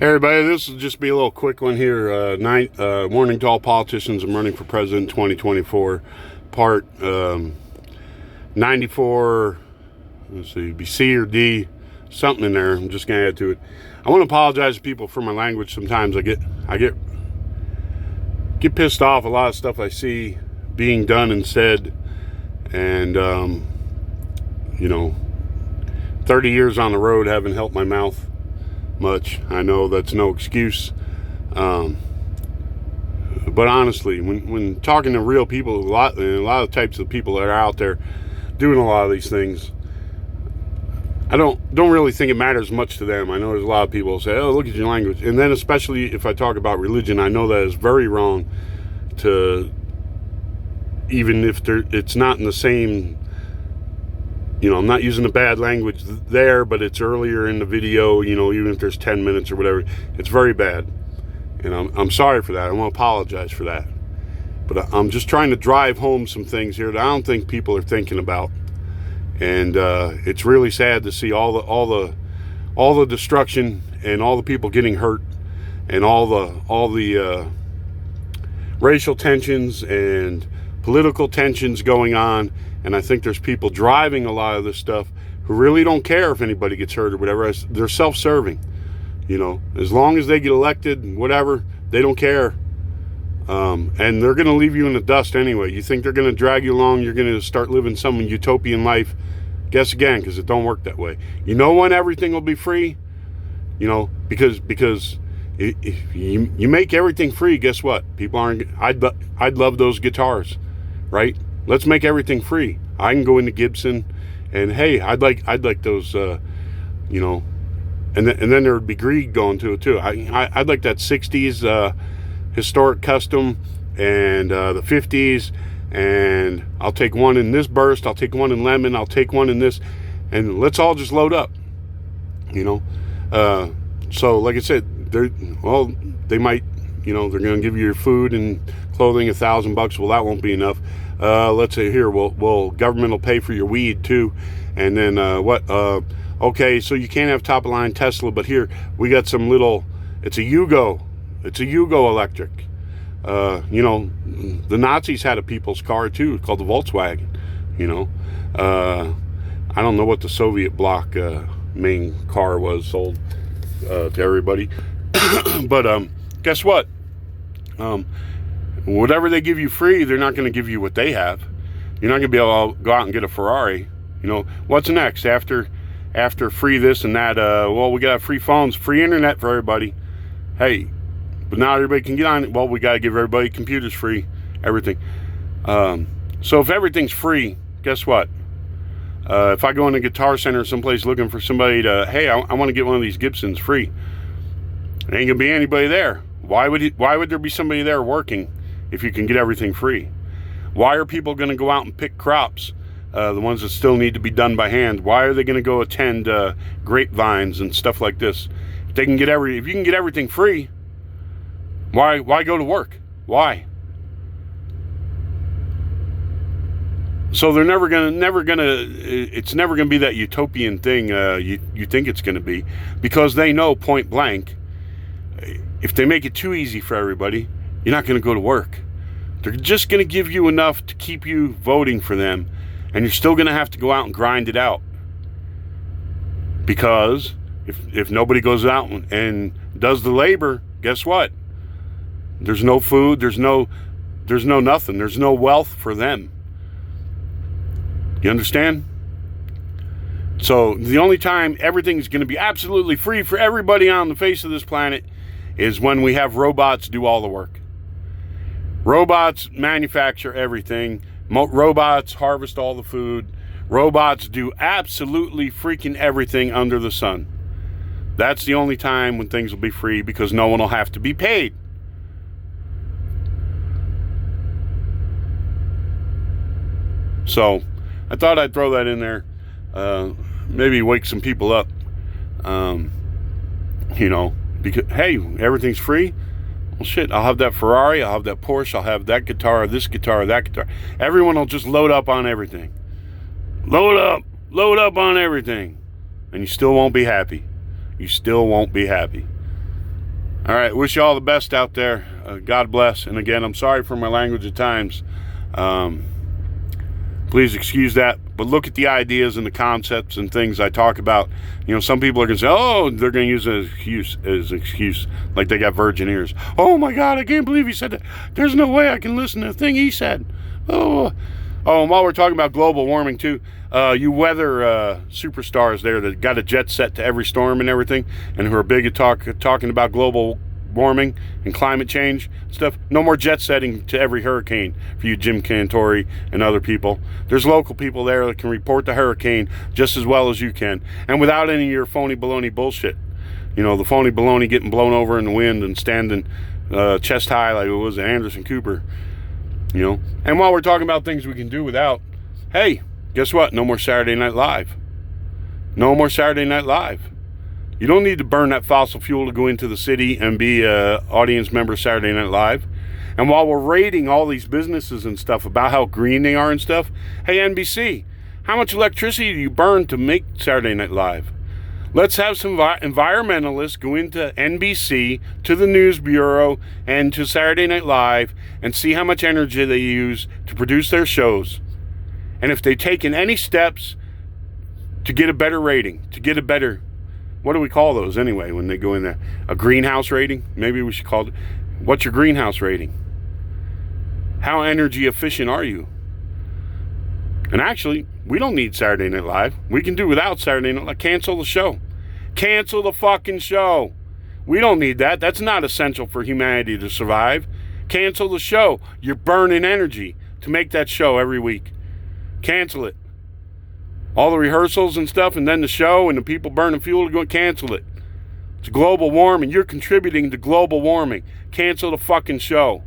Hey everybody, this will just be a little quick one here. Warning to all politicians, I'm running for president 2024. Part 94, let's see, be C or D, something in there. I'm just going to add to it. I want to apologize to people for my language. Sometimes I get pissed off a lot of stuff I see being done and said. And, 30 years on the road haven't helped my mouth much. I know that's no excuse, but honestly, when talking to real people, a lot of types of people that are out there doing a lot of these things, I don't really think it matters much to them. I know there's a lot of people who say, "Oh, look at your language," and then especially if I talk about religion, I know that is very wrong. Even if it's not in the same. I'm not using a bad language there, but it's earlier in the video, even if there's 10 minutes or whatever, it's very bad. And I'm sorry for that. I want to apologize for that. But I'm just trying to drive home some things here that I don't think people are thinking about. And it's really sad to see all the destruction and all the people getting hurt and all the racial tensions and political tensions going on. And I think there's people driving a lot of this stuff who really don't care if anybody gets hurt or whatever. They're self-serving, as long as they get elected, whatever, they don't care. And they're going to leave you in the dust anyway. You think they're going to drag you along, you're going to start living some utopian life. Guess again, because it don't work that way. When everything will be free? Because if you make everything free, guess what? People aren't. I'd love those guitars, right? Let's make everything free. I can go into Gibson, and hey, I'd like those, and then there would be greed going to it too. I'd like that '60s historic custom and the '50s, and I'll take one in this burst. I'll take one in lemon. I'll take one in this, and let's all just load up. So like I said, they might, they're going to give you your food and clothing, $1,000. Well, that won't be enough. Let's say here, government will pay for your weed too. And then okay, so you can't have top of line Tesla, but here we got some it's a Yugo electric. The Nazis had a people's car too, called the Volkswagen. I don't know what the Soviet bloc main car was sold to everybody. But guess what? Whatever they give you free, they're not going to give you what they have. You're not going to be able to go out and get a Ferrari. What's next after free this and that? We got free phones, free internet for everybody. Hey, but now everybody can get on it. Well, we got to give everybody computers free, everything. So if everything's free, guess what? If I go in a Guitar Center someplace looking for somebody hey, I want to get one of these Gibsons free, there ain't gonna be anybody there. Why would there be somebody there working if you can get everything free? Why are people going to go out and pick crops, the ones that still need to be done by hand? Why are they going to go attend grapevines and stuff like this? If you can get everything free, why go to work? Why? So they're it's never gonna be that utopian thing you think it's gonna be, because they know point blank, if they make it too easy for everybody, you're not going to go to work. They're just going to give you enough to keep you voting for them, and you're still going to have to go out and grind it out. Because if nobody goes out and does the labor, guess what? There's no food, there's no nothing, there's no wealth for them. You understand? So the only time everything's going to be absolutely free for everybody on the face of this planet is when we have robots do all the work. Robots manufacture everything. Robots harvest all the food. Robots do absolutely freaking everything under the sun. That's the only time when things will be free, because no one will have to be paid. So I thought I'd throw that in there. Maybe wake some people up. Because, hey, everything's free. Well, shit, I'll have that Ferrari, I'll have that Porsche, I'll have that guitar, this guitar, that guitar. Everyone will just load up on everything. Load up on everything. And you still won't be happy. You still won't be happy. All right, wish you all the best out there. God bless. And again, I'm sorry for my language at times. Please excuse that. But look at the ideas and the concepts and things I talk about. You know, some people are going to say, oh, they're going to use it as excuse, like they got virgin ears. Oh, my God, I can't believe he said that. There's no way I can listen to the thing he said. Oh, and while we're talking about global warming, too, you weather superstars there that got a jet set to every storm and everything, and who are big at talking about global warming and climate change stuff. No more jet setting to every hurricane for you Jim Cantori and other people. There's local people there that can report the hurricane just as well as you can, and without any of your phony baloney bullshit. You know, the phony baloney getting blown over in the wind and standing chest high like it was Anderson Cooper. You know, and while we're talking about things we can do without, hey, guess what? No more Saturday Night Live. No more Saturday Night Live. You don't need to burn that fossil fuel to go into the city and be an audience member of Saturday Night Live. And while we're rating all these businesses and stuff about how green they are and stuff, hey, NBC, how much electricity do you burn to make Saturday Night Live? Let's have some environmentalists go into NBC, to the News Bureau, and to Saturday Night Live and see how much energy they use to produce their shows. And if they've taken any steps to get a better rating, to get a better... What do we call those anyway when they go in there? A greenhouse rating? Maybe we should call it. What's your greenhouse rating? How energy efficient are you? And actually, we don't need Saturday Night Live. We can do without Saturday Night Live. Cancel the show. Cancel the fucking show. We don't need that. That's not essential for humanity to survive. Cancel the show. You're burning energy to make that show every week. Cancel it. All the rehearsals and stuff, and then the show, and the people burning fuel to go cancel it. It's global warming. You're contributing to global warming. Cancel the fucking show.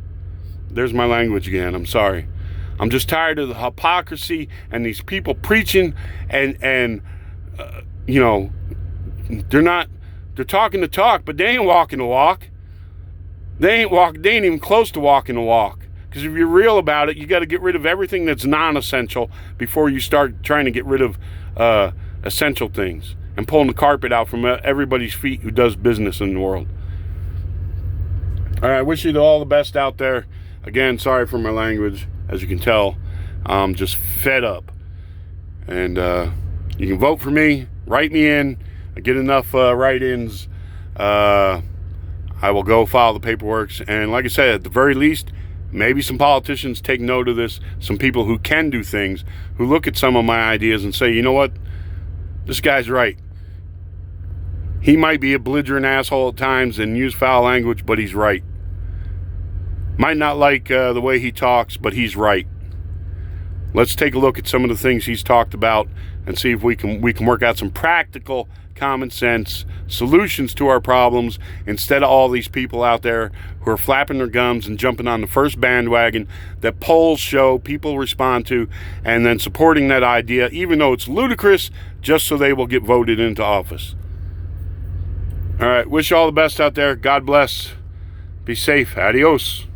There's my language again. I'm sorry. I'm just tired of the hypocrisy and these people preaching and you know, they're talking the talk, but they ain't walking the walk. They ain't even close to walking the walk. Because if you're real about it, you got to get rid of everything that's non-essential before you start trying to get rid of essential things and pulling the carpet out from everybody's feet who does business in the world. All right, I wish you all the best out there. Again, sorry for my language. As you can tell, I'm just fed up. And you can vote for me, write me in. I get enough write-ins, I will go file the paperwork. And like I said, at the very least, maybe some politicians take note of this, some people who can do things, who look at some of my ideas and say, you know what, this guy's right. He might be a belligerent asshole at times and use foul language, but he's right. Might not like the way he talks, but he's right. Let's take a look at some of the things he's talked about and see if we can work out some practical, common sense solutions to our problems instead of all these people out there who are flapping their gums and jumping on the first bandwagon that polls show people respond to, and then supporting that idea even though it's ludicrous just so they will get voted into office. All right, wish you all the best out there. God bless. Be safe. Adios.